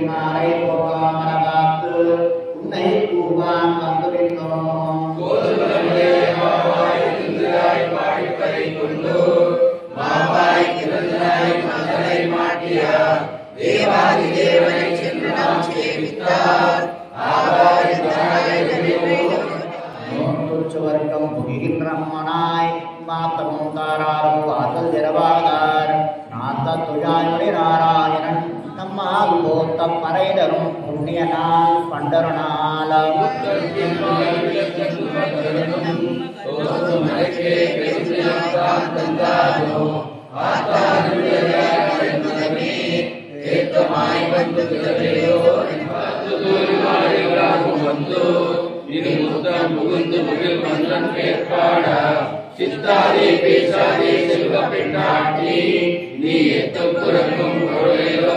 நாளை போகாமரகாத்து உன்னை கூவான் வந்துவிட்டோ கோதுமலே மாவாய் திராய் பாடிப்பதை கொண்டு மாவாய் திறந்தாய் மகளை மாட்டியா தேவாதி தேவனை சென்று நாம் சேவித்தார் ஆவாய் தாயை சுவர்க்கம் புகின்ற அம்மனாய் மாத்தமும் தாராரும் வாசல் திரவாதார் நாத்த துழாயுடி நாராயணன் நம்மால் போத்த பறைதரும் புண்ணியனால் பண்டருநாள சித்தாதே பேசாதே செல்வ பெண்ணாட்டி நீ எத்தம் புறக்கும் பொருளோ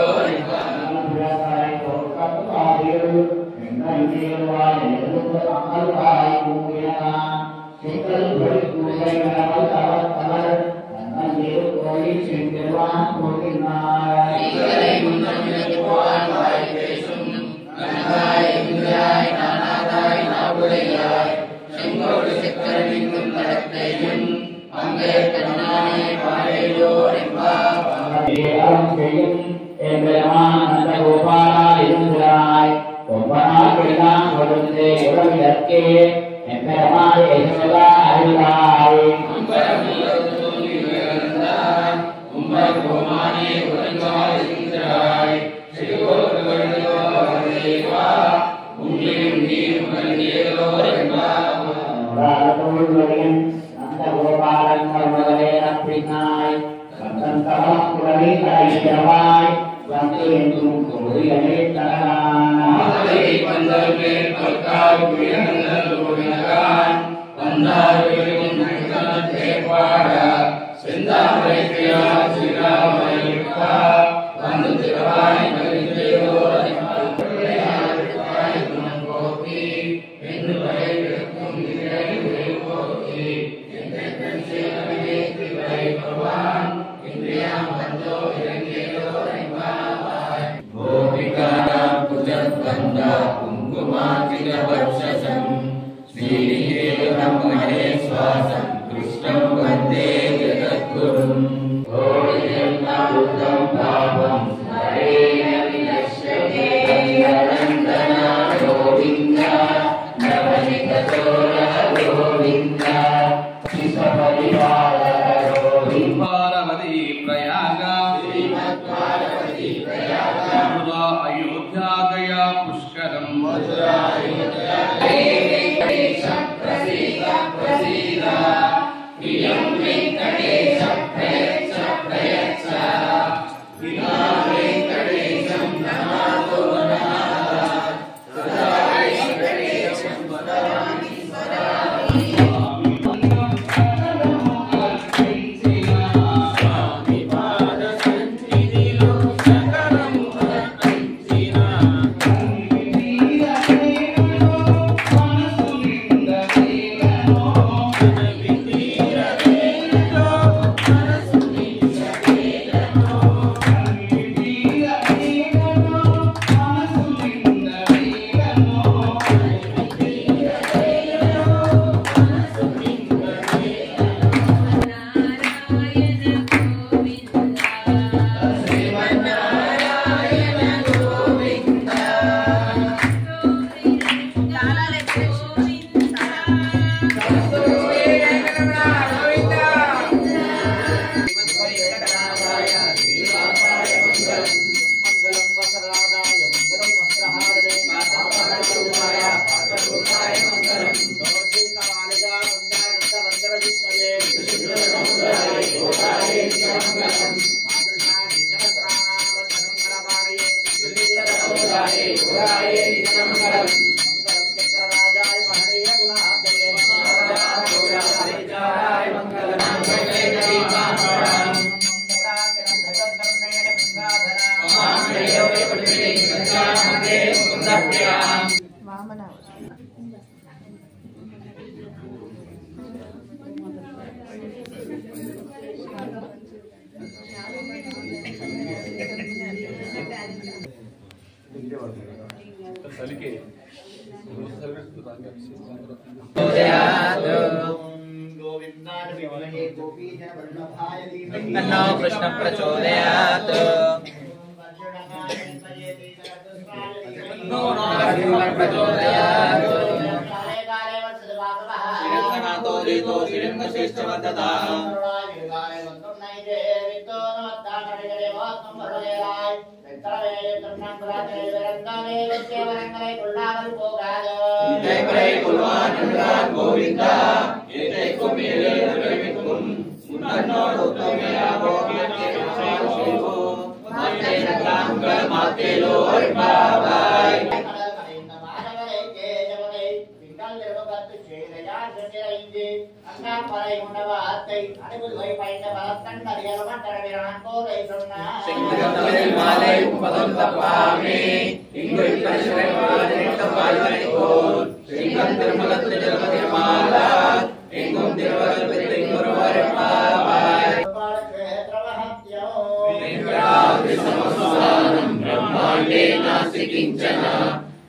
तन्नो कृष्ण प्रचोदयात्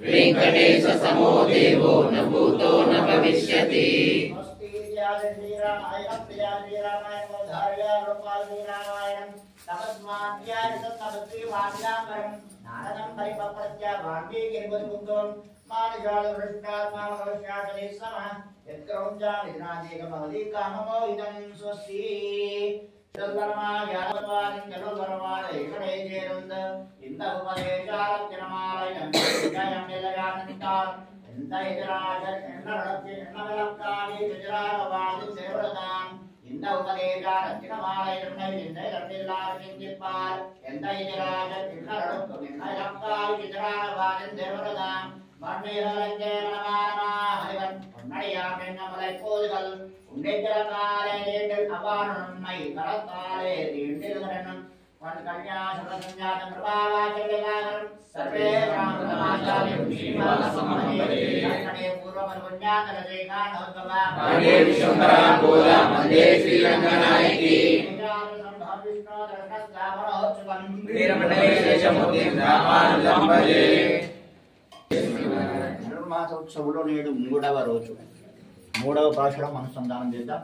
वेंकटेश समो देवो न भूतो न भविष्यति। ధనుర్మాసోత్సవంలో నేడు మూడవ రోజు మూడవ పాశురం అనుసంధానం చేద్దాం.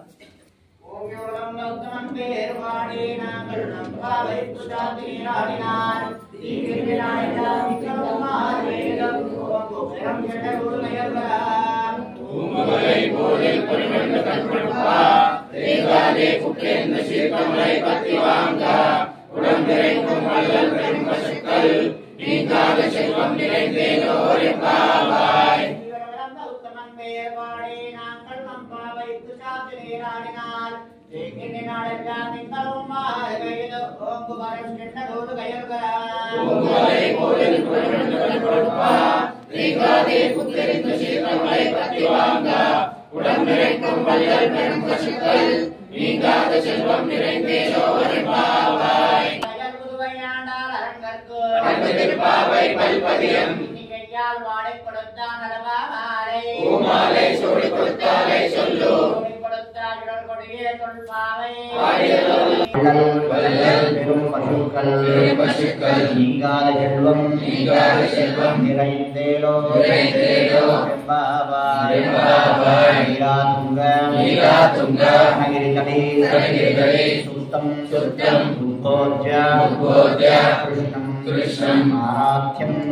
कृष्णं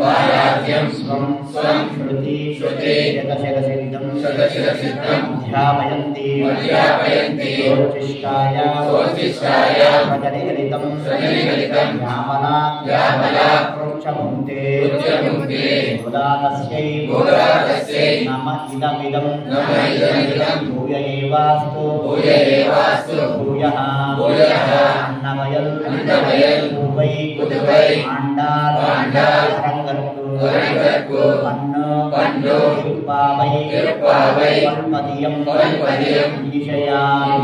आराध्यं स्वं श्रुति शतशिरसिद्धं ध्यापयन्ति स्वोच्छिष्टाय प्रजनिगलितं यामला प्रोक्षभुङ्क्ते उदातस्यै नम इदमिदं भूय एवास्तु भूयः अन्नमयल् पुदुवै आण्डाल அரங்கற்கு பன்னு இருப்பாவை பல்பதியம் ஈஷையால்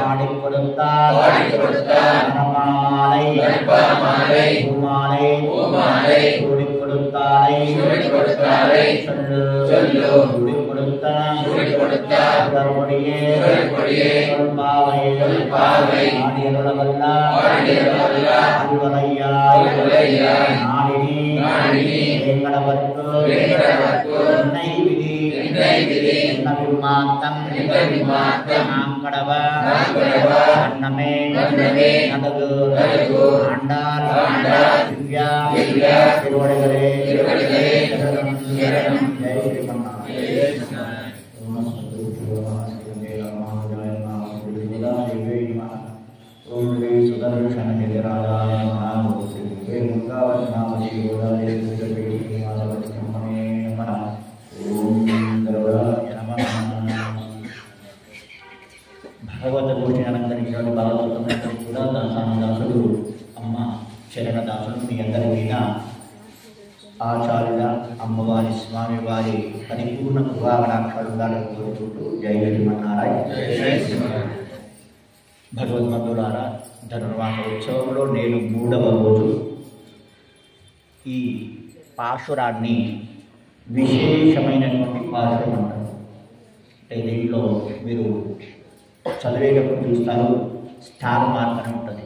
பாடிக் கொடுத்தார் மணமாலை பூமாலை சூடிக் கொடுத்தாரை சொல்லு சூடிக் கொடுத்தார் சுடர்கொடியே சொல்பாவை ஆடியருளவல்லார் நாடினி வேங்கடவர்க்கு என்னை விதி ఇంద్రైగిరి నిర్మమాత్తం ఆంగడవ అన్నమే నలుగు ఆండాల్ దివ్యా తిరువడిగలే శరణం జై భగవద్గీత అలంకరించినటువంటి భాగవతం కూడా దాసుడు అమ్మ శరణదాసుడు మీ అందరి మీద ఆచార్యుల అమ్మవారి స్వామివారి పరిపూర్ణ కృపాకటాక్షాలుండాలని కోరుకుంటూ జై శ్రీమన్నారాయణ. భగవద్బంధులారా, ధనుర్మాస ఉత్సవంలో నేను 3వ రోజు ఈ పాశురాన్ని విశేషమైనటువంటి పాశురం అంటారు. అంటే దీంట్లో మీరు చదివేటప్పుడు చూస్తారు స్టార్ మార్క్ అని ఉంటుంది.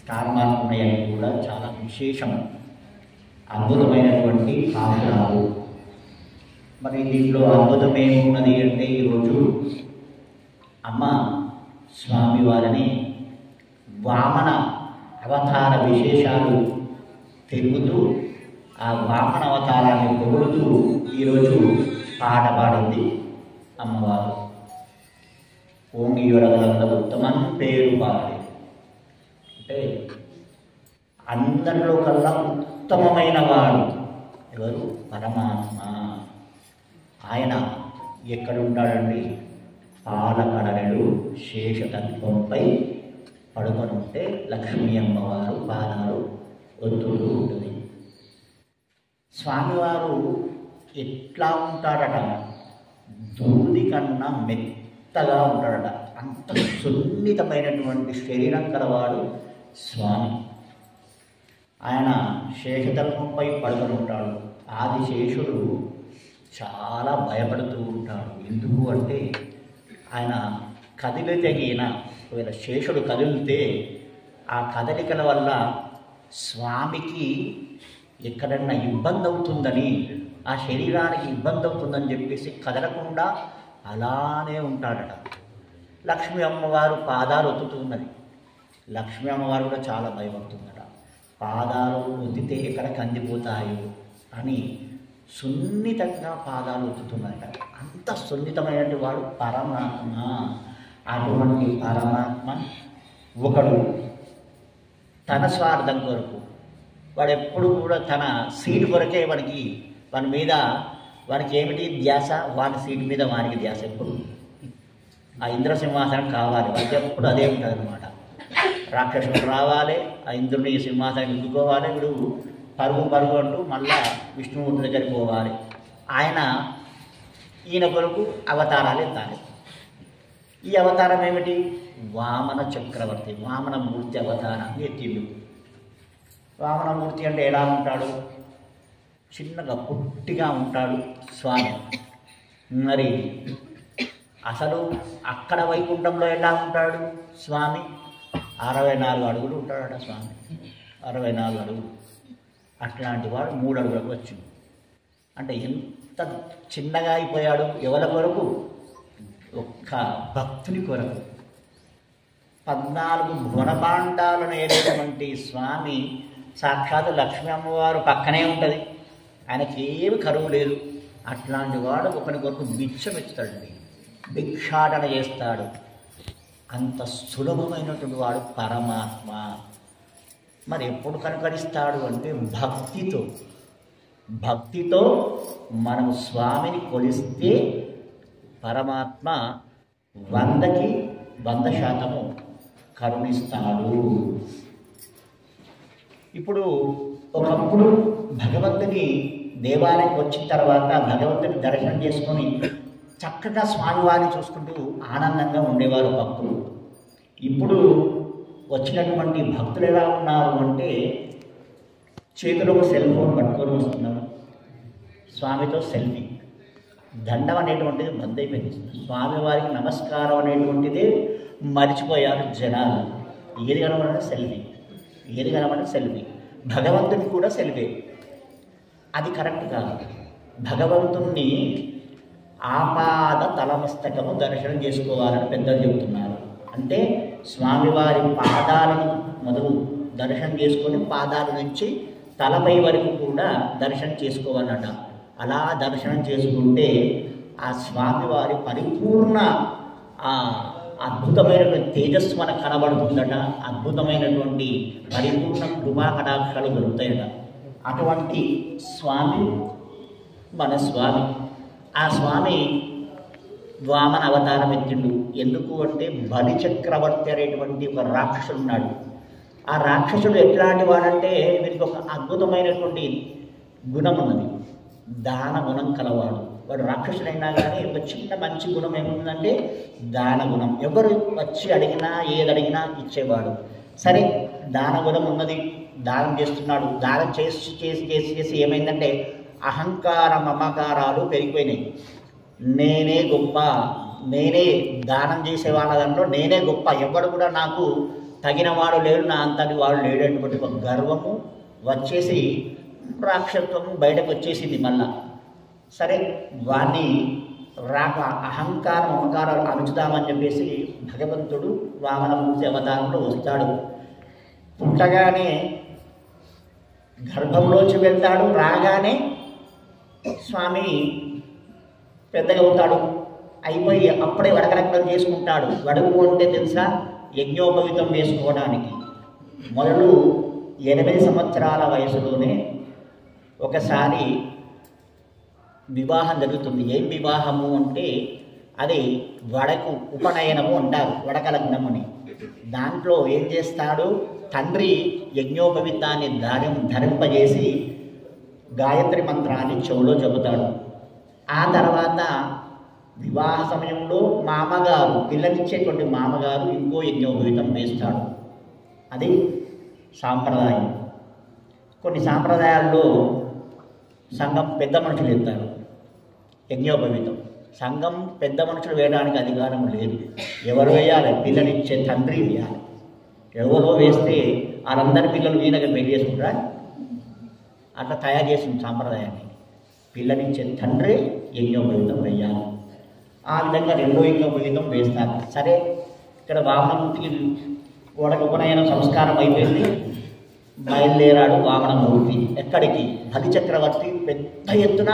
స్టార్ మార్క్ ఉన్నాయని కూడా చాలా విశేషం, అద్భుతమైనటువంటి పాశురాలు. మరి దీంట్లో అద్భుతం ఏమున్నది అంటే ఈరోజు అమ్మ స్వామివారిని వామన అవతార విశేషాలు తెలుపుతూ ఆ వామన అవతారాన్ని పొగుడుతూ ఈరోజు పాట పాడింది అమ్మవారు. ఓంగియుడగలంద ఉత్తమం పేరు పాడి అంటే అందరిలో కల్లా ఉత్తమమైన వాడు ఎవరు? పరమాత్మ. ఆయన ఎక్కడుంటాడండి? పాలకడలు శేషతత్వంపై పడుకొని ఉంటే లక్ష్మీ అమ్మవారు పాదాలు ఒత్తుతూ ఉంటుంది. స్వామివారు ఎట్లా ఉంటాడట? దూది కన్నా మెత్తగా ఉంటాడట. అంత సున్నితమైనటువంటి శరీరం కలవాడు స్వామి. ఆయన శేషతల్పంపై పడుకొని ఉంటాడు. ఆదిశేషుడు చాలా భయపడుతూ ఉంటాడు. ఎందుకు అంటే ఆయన కదిలితగిన ఒకవేళ శేషుడు కదిలితే ఆ కదలికల వల్ల స్వామికి ఎక్కడన్నా ఇబ్బంది అవుతుందని, ఆ శరీరానికి ఇబ్బంది అవుతుందని చెప్పేసి కదలకుండా అలానే ఉంటాడట. లక్ష్మీ అమ్మవారు పాదాలు ఒత్తుతూ ఉన్నది. లక్ష్మీ అమ్మవారు కూడా చాలా భయపడుతుందట. పాదాలు ఒత్తితే ఎక్కడ కందిపోతాయో అని సున్నితంగా పాదాలు ఒత్తుతున్నాడట. అంత సున్నితమైనటువంటి వాడు పరమాత్మ. అటువంటి పరమాత్మ ఒకడు తన స్వార్థం కొరకు, వాడు ఎప్పుడు కూడా తన సీటు కొరకే వాని మీద వానికి ఏమిటి ధ్యాస? వాని సీటు మీద వానికి ధ్యాస. ఎప్పుడు ఆ ఇంద్రసింహాసనం కావాలి, వారికి ఎప్పుడు అదే ఉంటుంది అనమాట. రాక్షసుడు రావాలి, ఆ ఇంద్రుని సింహాసనం ఎదుర్కోవాలి, వీడు పరుగు అంటూ మళ్ళా విష్ణుమూర్తి దగ్గరికి పోవాలి. ఈయన కొరకు అవతారాలు ఎత్తాలి. ఈ అవతారం ఏమిటి? వామన చక్రవర్తి, వామన మూర్తి అవతారాన్ని ఎత్తిండు. వామనమూర్తి అంటే ఎలా ఉంటాడు? చిన్నగా పుట్టిగా ఉంటాడు స్వామి. మరి అసలు అక్కడ వైకుంఠంలో ఎలా ఉంటాడు స్వామి? 64 అడుగులు ఉంటాడట స్వామి. 64 అడుగులు. అట్లాంటి వాడు 3 అడుగులకు వచ్చింది. అంటే ఎంత చిన్నగా అయిపోయాడు. ఎవరి కొరకు? ఒక్క భక్తుని కొరకు. 14 గుణపాండాలను ఏలేటువంటి స్వామి సాక్షాత్ లక్ష్మీ అమ్మవారు పక్కనే ఉంటుంది. ఆయనకి ఏమి కరువు లేదు. అట్లాంటి వాడు ఒకరి కొరకు భిక్షమిస్తాడండి, భిక్షాటన చేస్తాడు. అంత సులభమైనటువంటి వాడు పరమాత్మ. మరి ఎప్పుడు కనుకరిస్తాడు అంటే భక్తితో మనం స్వామిని కొలిస్తే పరమాత్మ 100కి 100% కరుణిస్తాడు. ఇప్పుడు ఒకప్పుడు భగవంతుని దేవాలయం వచ్చిన తర్వాత భగవంతుని దర్శనం చేసుకొని చక్కగా స్వామివారిని చూసుకుంటూ ఆనందంగా ఉండేవారు భక్తులు. ఇప్పుడు వచ్చినటువంటి భక్తులు ఎలా ఉన్నారు అంటే చేతిలో ఒక సెల్ ఫోన్ పట్టుకొని వస్తున్నారు, స్వామితో సెల్ఫీ. దండం అనేటువంటిది బంద్ అయిపోయింది. స్వామివారికి నమస్కారం అనేటువంటిది మర్చిపోయారు జనాలు. ఏది కనబడినా సెల్ఫీ, భగవంతుని కూడా సెల్ఫీ. అది కరెక్ట్ కాదు. భగవంతుణ్ణి ఆపాద తలమస్తకము దర్శనం చేసుకోవాలని పెద్దలు చెబుతున్నారు. అంటే స్వామివారి పాదాలను మొదలు దర్శనం చేసుకొని పాదాల నుంచి తలపై వరకు కూడా దర్శనం చేసుకోవాలట. అలా దర్శనం చేసుకుంటే ఆ స్వామివారి పరిపూర్ణ అద్భుతమైనటువంటి తేజస్సు మనకు కనబడుతుందట. అద్భుతమైనటువంటి పరిపూర్ణ కృపా కటాక్షాలు దొరుకుతాయట. అటువంటి స్వామి మన స్వామి. ఆ స్వామి వామన అవతారం ఎత్తిండు. ఎందుకు అంటే బలి చక్రవర్తి అనేటువంటి ఒక రాక్షసుడు ఉన్నాడు. ఆ రాక్షసుడు ఎట్లాంటి వాడంటే వీరికి ఒక అద్భుతమైనటువంటి గుణం ఉన్నది, దాన గుణం కలవాడు. వాడు రాక్షసుడైనా కానీ ఒక చిన్న మంచి గుణం ఏముందంటే దాన గుణం. ఎవరు వచ్చి అడిగినా ఏది అడిగినా ఇచ్చేవాడు. సరే, దాన గుణం ఉన్నది, దానం చేస్తున్నాడు. దానం చేసి చేసి చేసి చేసి ఏమైందంటే అహంకార మమకారాలు పెరిగిపోయినాయి. నేనే గొప్ప, నేనే దానం చేసే వాళ్ళ దాంట్లో నేనే గొప్ప, ఎవడు కూడా నాకు తగిన వాడు లేడు, నా అంతటి వాడు లేడటువంటి ఒక గర్వము వచ్చేసి రాక్షసత్వము బయటకు వచ్చేసింది మళ్ళా. సరే, వాణ్ణి అహంకారం మమకారాలు అణుచుదామని చెప్పేసి భగవంతుడు వామనమూర్తి అవతారంలో వస్తాడు. పుట్టగానే గర్భంలోంచి వెళ్తాడు, రాగానే స్వామి పెద్దగా అవుతాడు. అయిపోయి అప్పుడే వడకరక్తం చేసుకుంటాడు. వడుగు అంటే తెలుసా, యజ్ఞోపవితం వేసుకోవడానికి. మొదలు 8 సంవత్సరాల వయసులోనే ఒకసారి వివాహం జరుగుతుంది. ఏం వివాహము అంటే అది వడకు ఉపనయనము అంటారు, వడకలగ్నముని. దాంట్లో ఏం చేస్తాడు, తండ్రి యజ్ఞోపవితాన్ని ధరింపజేసి గాయత్రి మంత్రాన్ని చెవులో చెబుతాడు. ఆ తర్వాత వివాహ సమయంలో మామగారు, పిల్లనిచ్చేటువంటి మామగారు ఇంకో యజ్ఞోపవితం వేస్తాడు. అది సాంప్రదాయం. కొన్ని సాంప్రదాయాల్లో సంఘం పెద్ద మనుషులు ఎత్తారు యజ్ఞోపవితం. సంఘం పెద్ద మనుషులు వేయడానికి అధికారం లేదు. ఎవరు వేయాలి, పిల్లనిచ్చే తండ్రి వేయాలి. ఎవరో వేస్తే వాళ్ళందరి పిల్లలు ఈయనగా పెళ్లి చేసుకుంటారా, అట్లా తయారు చేసిన సాంప్రదాయాన్ని. పిల్లనిచ్చే తండ్రి యజ్ఞోపవితం వేయాలి. ఆ విధంగా 2వ యజ్ఞోపవితం వేస్తారు. సరే, ఇక్కడ వామనమూర్తికి ఉపనయన సంస్కారం అయిపోయింది. బయలుదేరాడు వామనమూర్తి. ఎక్కడికి, బలి చక్రవర్తి పెద్ద ఎత్తున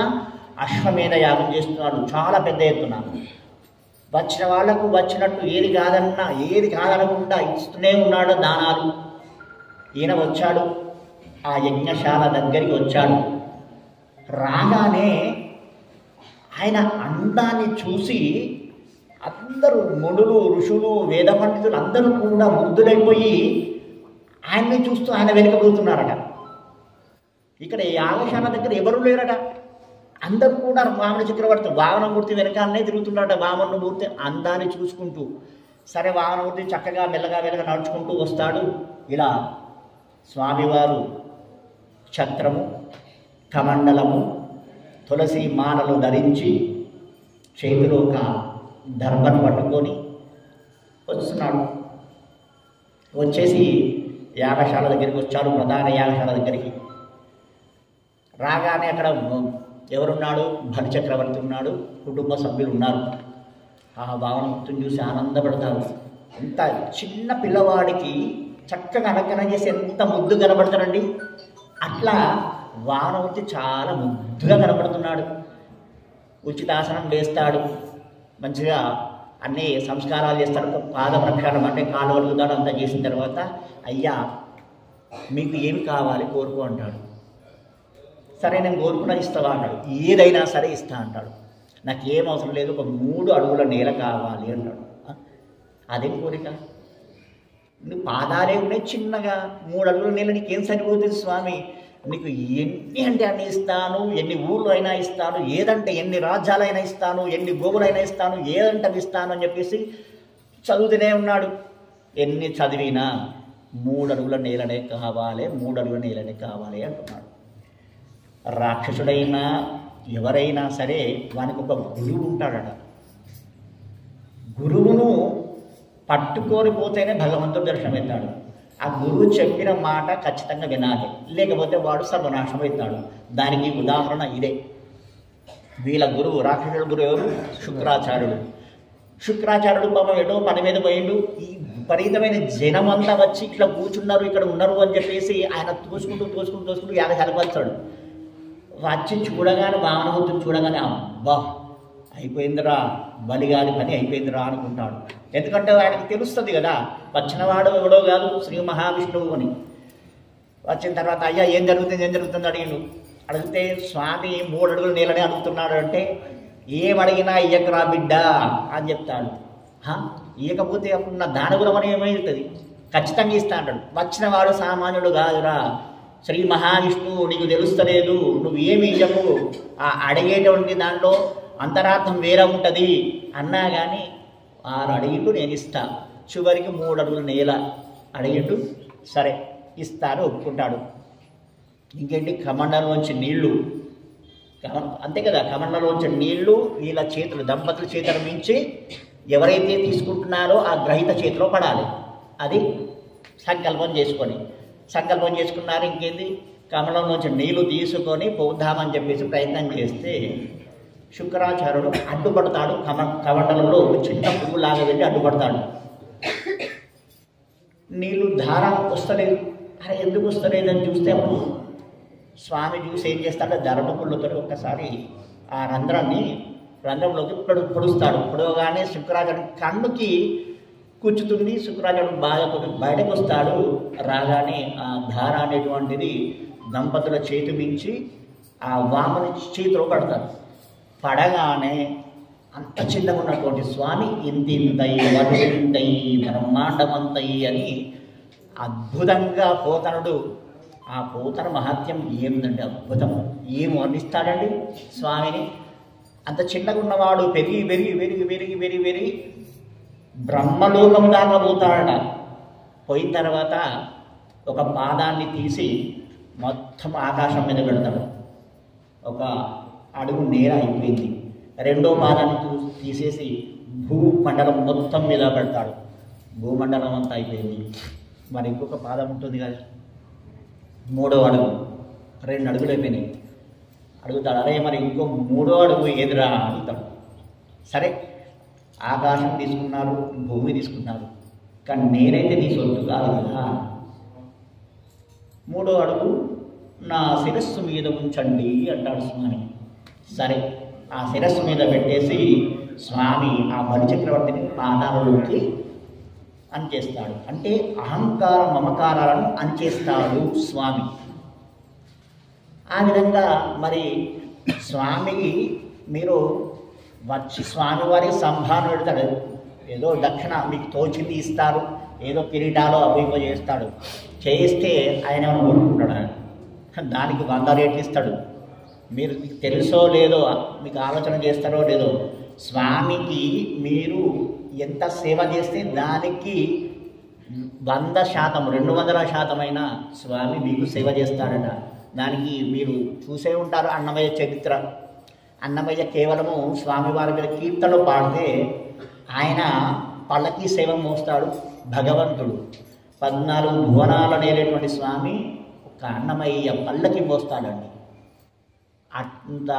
అశ్వమేధ యాగం చేస్తున్నాడు, చాలా పెద్ద ఎత్తున. వచ్చిన వాళ్లకు వచ్చినట్టు ఏది కాదనకుండా ఇస్తూనే ఉన్నాడు దానాలు. ఈయన వచ్చాడు, ఆ యజ్ఞశాల దగ్గరికి వచ్చాడు. రాగానే ఆయన అందాన్ని చూసి అందరూ మునులు, ఋషులు, వేద పండితులు అందరూ కూడా ముగ్ధులైపోయి ఆయన్ని చూస్తూ ఆయన వెనుకపోతున్నారట. ఇక్కడ యాగశాల దగ్గర ఎవరు లేరట. అందరూ కూడా వామన చక్రవర్తి వామనమూర్తి వెనకాలనే తిరుగుతున్నారట. వామనమూర్తి అందాన్ని చూసుకుంటూ. సరే, వామనమూర్తి చక్కగా మెల్లగా నడుచుకుంటూ వస్తాడు. ఇలా స్వామివారు ఛత్రము, కమండలము, తులసి మాలలు ధరించి చేతిలో ఒక దర్భను పట్టుకొని వస్తున్నాడు. వచ్చేసి యాగశాల దగ్గరికి వచ్చాడు, ప్రధాన యాగశాల దగ్గరికి. రాగానే అక్కడ ఎవరున్నాడు, బలి చక్రవర్తి ఉన్నాడు, కుటుంబ సభ్యులు ఉన్నారు. ఆ వామనమూర్తిని చూసి ఆనందపడతారు. అంత చిన్న పిల్లవాడికి చక్కగా అలంకరణ చేసి ఎంత ముద్దు కనబడతాడండి. అట్లా వామనమూర్తి చాలా ముద్దుగా కనబడుతున్నాడు. ఉచితాసనం వేస్తాడు, మంచిగా అన్ని సంస్కారాలు చేస్తాడు. పాద ప్రక్షాళన అంటే కాలు వలుగుతాడు. అంతా చేసిన తర్వాత, అయ్యా మీకు ఏమి కావాలి కోరుకో అంటాడు. సరే, నేను కోరుకున్నా ఇస్తావా అంటాడు. ఏదైనా సరే ఇస్తా అంటాడు. నాకు ఏం అవసరం లేదు, ఒక 3 అడుగుల నేల కావాలి అంటాడు. అదేం కోరిక, నువ్వు పాదాలే ఉన్నాయి చిన్నగా, 3 అడుగుల నేల నీకేం సరిపోతుంది స్వామి, నీకు ఎన్ని అంటే అన్ని ఇస్తాను, ఎన్ని ఊళ్ళు అయినా ఇస్తాను, ఏదంటే ఎన్ని రాజ్యాలైనా ఇస్తాను, ఎన్ని గోవులైనా ఇస్తాను, ఏదంటే ఇస్తాను అని చెప్పేసి చదువుతూనే ఉన్నాడు. ఎన్ని చదివినా 3 అడుగుల నేలనే కావాలి, 3 అడుగుల నేలనే కావాలి అంటున్నాడు. రాక్షసుడైనా ఎవరైనా సరే వానికి ఒక గురువు ఉంటాడట. గురువును పట్టుకొని పోతేనే భగవంతుడు దర్శనమవుతాడు. ఆ గురువు చెప్పిన మాట ఖచ్చితంగా వినాలి, లేకపోతే వాడు సర్వనాశనం అవుతాడు. దానికి ఉదాహరణ ఇదే. వీళ్ళ గురువు రాక్షసుల గురువు ఎవరు? శుక్రాచార్యుడు. శుక్రాచార్యుడు పాపం ఎటో పని మీద పోయిండు. ఈ విపరీతమైన జనం అంతా వచ్చి ఇట్లా కూర్చున్నారు, ఇక్కడ ఉన్నారు అని చెప్పేసి ఆయన తోసుకుంటూ యాగశాలపరుస్తాడు. వచ్చి చూడగానే వామనమూర్తిని చూడగానే అబ్బా అయిపోయిందిరా, బలిగాలి పని అయిపోయిందిరా అనుకుంటాడు. ఎందుకంటే ఆయనకు తెలుస్తుంది కదా వచ్చినవాడు ఎవడో కాదు శ్రీ మహావిష్ణువు అని. వచ్చిన తర్వాత అయ్యా ఏం జరుగుతుంది అడిగితే స్వామి 3 అడుగుల నీళ్ళని అడుగుతున్నాడు అంటే ఏమడిగినా ఇయ్యకరా బిడ్డ అని చెప్తాడు. ఇయ్యకపోతే అప్పుడు నా దానగుణమని ఏమవుతుంది? ఖచ్చితంగా ఇస్తా అంటాడు. వచ్చిన వాడు సామాన్యుడు కాదురా, శ్రీ మహావిష్ణువు, నీకు తెలుస్తలేదు, నువ్వు ఏమి ఇయ్యకు, ఆ అడిగేటువంటి దాంట్లో అంతరార్థం వేరే ఉంటుంది అన్నా కానీ 6 అడిగిండు నేను ఇస్తా. చివరికి 3 అడుగుల నేల అడిగిండు, సరే ఇస్తాను ఒప్పుకుంటాడు. ఇంకేంటి కమండలోంచి నీళ్లు, అంతే కదా, కమండలోంచి నీళ్లు వీళ్ళ చేతులు దంపతుల చేతుల మించి ఎవరైతే తీసుకుంటున్నారో ఆ గ్రహీత చేతిలో పడాలి. అది సంకల్పం చేసుకున్నారు. ఇంకేంది కమలంలోంచి నీళ్లు తీసుకొని పోద్దామని చెప్పేసి ప్రయత్నం చేస్తే శుక్రాచార్యుడు అడ్డుపడతాడు. కమండలంలో ఒక చిన్న పువ్వులాగా వెళ్ళి అడ్డుపడతాడు. నీళ్ళు ధార వస్తలేదు. అరే ఎందుకు వస్తలేదని చూస్తే అప్పుడు స్వామి చూసి ఏం చేస్తాడో ధరముకుళ్ళతో ఒక్కసారి ఆ రంధ్రంలోకి పొడుస్తాడు. పొడవగానే శుక్రాచార్యుడు కన్నుకి కూర్చుతుంది. శుక్రాచార్యుడు బాగా బయటకు వస్తాడు. రాగానే ఆ ధార అనేటువంటిది దంపతుల చేతి మించి ఆ వామని చేతిలో పడతారు. పడగానే అంత చిన్నగా ఉన్నటువంటి స్వామి ఇంతింతై వడింతై బ్రహ్మాండమంతై అని అద్భుతంగా పోతనుడు, ఆ పోతన మహత్యం ఏమిటంటే అద్భుతం. ఏం వర్ణిస్తాడండి స్వామిని? అంత చిన్నగా ఉన్నవాడు పెరిగి బ్రహ్మలోకం దాకా పోతాడట. పోయిన తర్వాత ఒక పాదాన్ని తీసి మొత్తం ఆకాశం మీద పెడతాడు. ఒక అడుగు నేల అయిపోయింది. 2వ పాదాన్ని తీసేసి భూమండలం మొత్తం మీద పెడతాడు. భూమండలం అంతా అయిపోయింది. మరి ఇంకొక పాదం ఉంటుంది కదా, 3వ అడుగు, 2 అడుగులు అయిపోయినాయి. అడుగుతాడు, అరే మరి ఇంకో 3వ అడుగు ఏదిరా అడుగుతాడు. సరే ఆకాశం తీసుకున్నారు, భూమి తీసుకున్నారు, కానీ నేనైతే నీ సొత్తు కాదు కదా. 3వ అడుగు నా శిరస్సు మీద ఉంచండి అంటాడు స్వామి. సరే ఆ శిరస్సు మీద పెట్టేసి స్వామి ఆ బలిచక్రవర్తిని పాదాలలోకి అంచేస్తాడు. అంటే అహంకార మమకారాలను అంచేస్తాడు స్వామి. ఆ విధంగా మరి స్వామికి మీరు వచ్చి స్వామివారికి సంభావన పెడతాడు. ఏదో దక్షిణ మీకు తోచింది ఇస్తారు, ఏదో కిరీటాలు అభింపజేస్తాడు. చేయిస్తే ఆయన ఊరుకుంటాడు. దానికి 100 రేట్లు ఇస్తాడు. మీరు మీకు తెలుసో లేదో, మీకు ఆలోచన చేస్తారో లేదో, స్వామికి మీరు ఎంత సేవ చేస్తే దానికి 100%, 200% అయినా స్వామి మీకు సేవ చేస్తాడట. దానికి మీరు చూసే ఉంటారు అన్నమయ్య చరిత్ర. అన్నమయ్య కేవలము స్వామివారి మీద కీర్తనలు పాడితే ఆయన పల్లకి సేవ మోస్తాడు. భగవంతుడు 14 భువనాలు అనేటువంటి స్వామి ఒక అన్నమయ్య పల్లకి మోస్తాడండి. అంత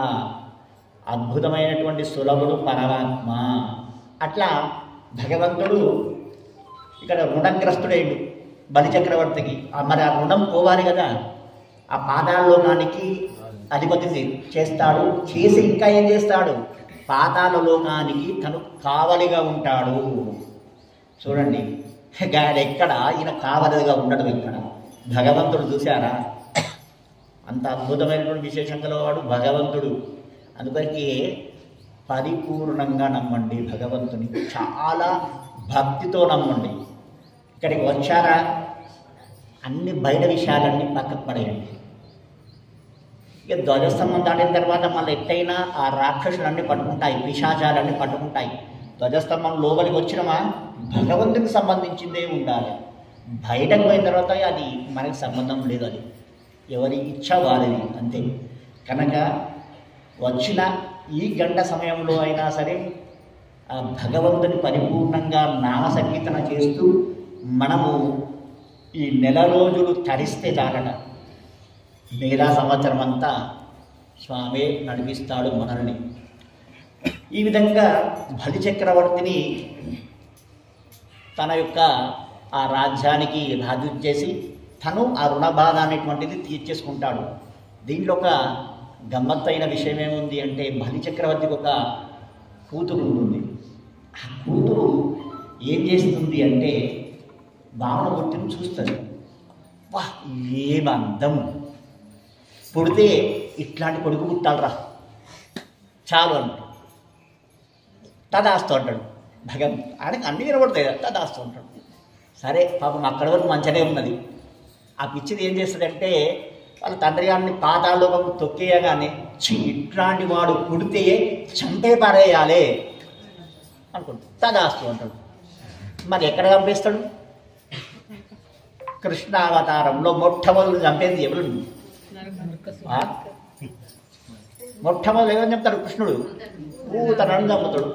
అద్భుతమైనటువంటి సులభుడు పరమాత్మ. అట్లా భగవంతుడు ఇక్కడ రుణగ్రస్తుడైండు బలిచక్రవర్తికి. మరి ఆ రుణం పోవాలి కదా, ఆ పాతాళలోకానికి అధిపతిని చేస్తాడు. చేసి ఇంకా ఏం చేస్తాడు, పాతాళలోకానికి తను కావలిగా ఉంటాడు. చూడండి గాడు ఎక్కడ, ఈయన కావలిగా ఉండడం ఇక్కడ. భగవంతుడు చూశారా, అంత అద్భుతమైనటువంటి విశేషం గలవాడు భగవంతుడు. అందుకని పరిపూర్ణంగా నమ్మండి భగవంతుని, చాలా భక్తితో నమ్మండి. ఇక్కడికి వచ్చారా, అన్ని బయట విషయాలన్నీ పక్కకు పడేయండి. ఇక ధ్వజస్తంభం దాటిన తర్వాత మళ్ళీ ఎట్టయినా ఆ రాక్షసులన్నీ పట్టుకుంటాయి, పిశాచాలన్నీ పట్టుకుంటాయి. ధ్వజస్తంభం లోపలికి వచ్చినమా భగవంతునికి సంబంధించిందే ఉండాలి. బయటకు పోయిన తర్వాత అది మనకి సంబంధం లేదు, అది ఎవరి ఇచ్చ వారిది అంతే. కనుక వచ్చిన ఈ గంట సమయంలో అయినా సరే ఆ భగవంతుని పరిపూర్ణంగా నామ సంకీర్తన చేస్తూ మనము ఈ నెల రోజులు తరిస్తే చాలట. మిగతా సంవత్సరం అంతా స్వామే నడిపిస్తాడు మనల్ని. ఈ విధంగా బలిచక్రవర్తిని తన యొక్క ఆ రాజ్యానికి రాజు చేసి తను ఆ రుణబాధ అనేటువంటిది తీర్చేసుకుంటాడు. దీంట్లో ఒక గమ్మత్తైన విషయం ఏముంది అంటే బలిచక్రవర్తికి ఒక కూతురు ఉంటుంది. ఆ కూతురు ఏం చేస్తుంది అంటే బాణమూర్తిని చూస్తుంది. వా ఏం అందం, పుడితే ఇట్లాంటి కొడుకు పుట్టాలరా చాలు అంటాడు. తదాస్తూ అంటాడు భగవంతుడు. ఆయనకు అన్ని వినబడతాయి కదా, తదాస్తూ అంటాడు. సరే పాపం అక్కడి వరకు మంచిగానే ఉన్నది. ఆ పిచ్చిది ఏం చేస్తుందంటే వాళ్ళ తండ్రి గారిని పాతాళలోకం తొక్కేయగానే ఇట్లాంటి వాడు పుడితే చంపే పారేయాలి అనుకుంటాడు. తదాస్తూ అంటాడు. మరి ఎక్కడ చంపేస్తాడు? కృష్ణావతారంలో మొట్టమొదటి చంపేది ఎవరు? మొట్టమొదటి ఏమని చెప్తాడు కృష్ణుడు? పూతనని చంపుతాడు.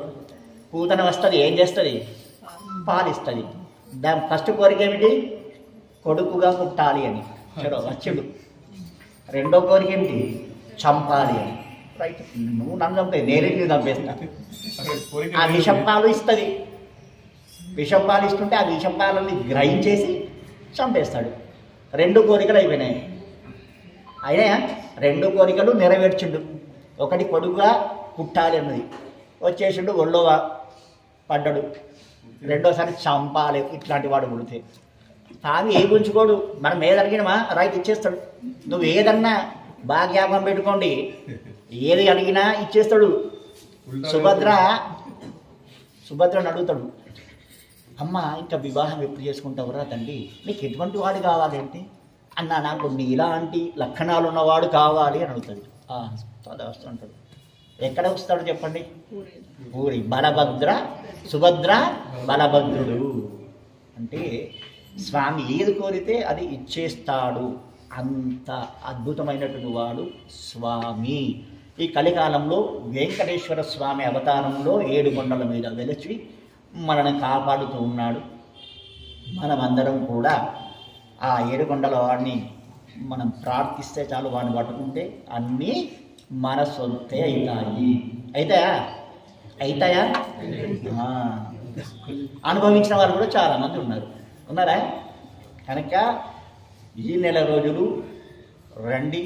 పూతన వస్తుంది, ఏం చేస్తుంది? పాలిస్తుంది. దాని ఫస్ట్ కోరిక ఏమిటి? కొడుకుగా పుట్టాలి అని చలో వచ్చుడు. రెండో కోరిక ఏమిటి? చంపాలి అని. రైట్, నువ్వు నన్ను చంపే, నేనే చంపేస్తా. ఆ విషపాలు ఇస్తుంది. విషపాలు ఇస్తుంటే ఆ విషపాలని గ్రహించేసి చంపేస్తాడు. రెండు కోరికలు అయిపోయినాయి. అయినా రెండు కోరికలు నెరవేర్చిండు. ఒకటి కొడుకుగా పుట్టాలి అన్నది వచ్చేసిండు, ఒళ్ళో పడ్డాడు. రెండోసారి చంపాలి ఇట్లాంటి వాడు పుడితే. తావి ఏ గుంచుకోడు. మనం ఏదడిగినమా రైట్ ఇచ్చేస్తాడు. నువ్వు ఏదన్నా బాగా జ్ఞాపకం పెట్టుకోండి, ఏది అడిగినా ఇచ్చేస్తాడు. సుభద్రని అడుగుతాడు, అమ్మ ఇంకా వివాహం ఎప్పుడు చేసుకుంటావురా తండ్రి, నీకు ఎటువంటి వాడు కావాలి అంటే అన్నా నాకు ఇలాంటి లక్షణాలు ఉన్నవాడు కావాలి అని అడుగుతాడు. వస్తూ అంటాడు. ఎక్కడ వస్తాడు చెప్పండి? ఊరి బలభద్ర సుభద్ర బలభద్రుడు అంటే స్వామి ఏది కోరితే అది ఇచ్చేస్తాడు. అంత అద్భుతమైనటువంటి వాడు స్వామి. ఈ కలికాలంలో వెంకటేశ్వర స్వామి అవతారంలో 7 కొండల మీద వెలిచి మనల్ని కాపాడుతూ ఉన్నాడు. మనమందరం కూడా ఆ 7 కొండల వాడిని మనం ప్రార్థిస్తే చాలు, వాడిని పట్టుకుంటే అన్నీ మన సొంతే అవుతాయి. అవుతాయా? అనుభవించిన వాళ్ళు కూడా చాలామంది ఉన్నారా? కనుక ఈ నెల రోజులు రండి,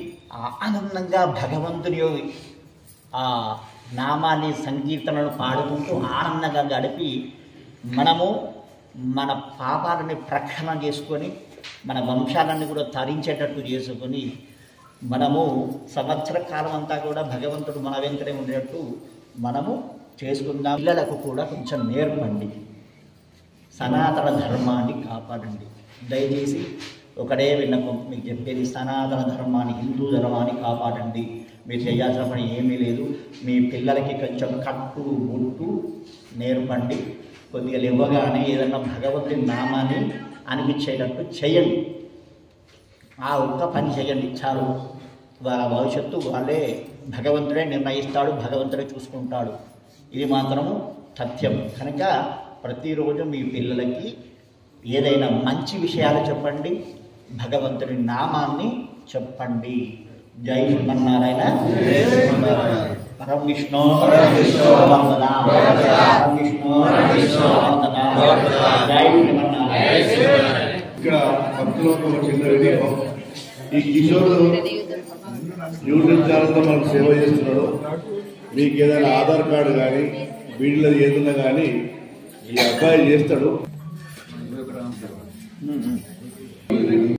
ఆనందంగా భగవంతుని ఆ నామాన్ని సంకీర్తనలు పాడుకుంటూ ఆనందంగా గడిపి మనము మన పాపాలని ప్రక్షాళన చేసుకొని మన వంశాలన్నీ కూడా తరించేటట్టు చేసుకొని మనము సంవత్సర కాలం అంతా కూడా భగవంతుడు మన వెంటనే ఉండేటట్టు మనము చేసుకుందాం. పిల్లలకు కూడా కొంచెం నేర్పండి, సనాతన ధర్మాన్ని కాపాడండి. దయచేసి ఒకటే విన్నపం మీకు చెప్పేది, సనాతన ధర్మాన్ని, హిందూ ధర్మాన్ని కాపాడండి. మీరు చేయాల్సిన పని ఏమీ లేదు. మీ పిల్లలకి కొంచెం కట్టు బొట్టు నేర్పండి. కొద్దిగా లేవగానే ఏదన్నా భగవంతుని నామాన్ని అనిపించేటట్టు చేయండి. ఆ ఒక్క పని చేయండి చాలు. వాళ్ళ భవిష్యత్తు వాళ్ళే భగవంతుడే నిర్ణయిస్తాడు, భగవంతుడే చూసుకుంటాడు. ఇది మాత్రము సత్యం. కనుక ప్రతిరోజు మీ పిల్లలకి ఏదైనా మంచి విషయాలు చెప్పండి, భగవంతుడి నామాన్ని చెప్పండి. జై శ్రీమన్నారాయణ. పరం విష్ణు పరం విష్ణు జై శ్రీమన్నారాయణ. ఇక్కడ భక్తులకు ఒక చిన్న వినియోగం. ఈ కిషోరుడు యూట్యూబ్ ఛానల్తో మనకు సేవ చేస్తున్నాడు. మీకు ఏదైనా ఆధార్ కార్డు కానీ వీడిలో ఏదైనా కానీ ఈ అబ్బాయి చేస్తాడు.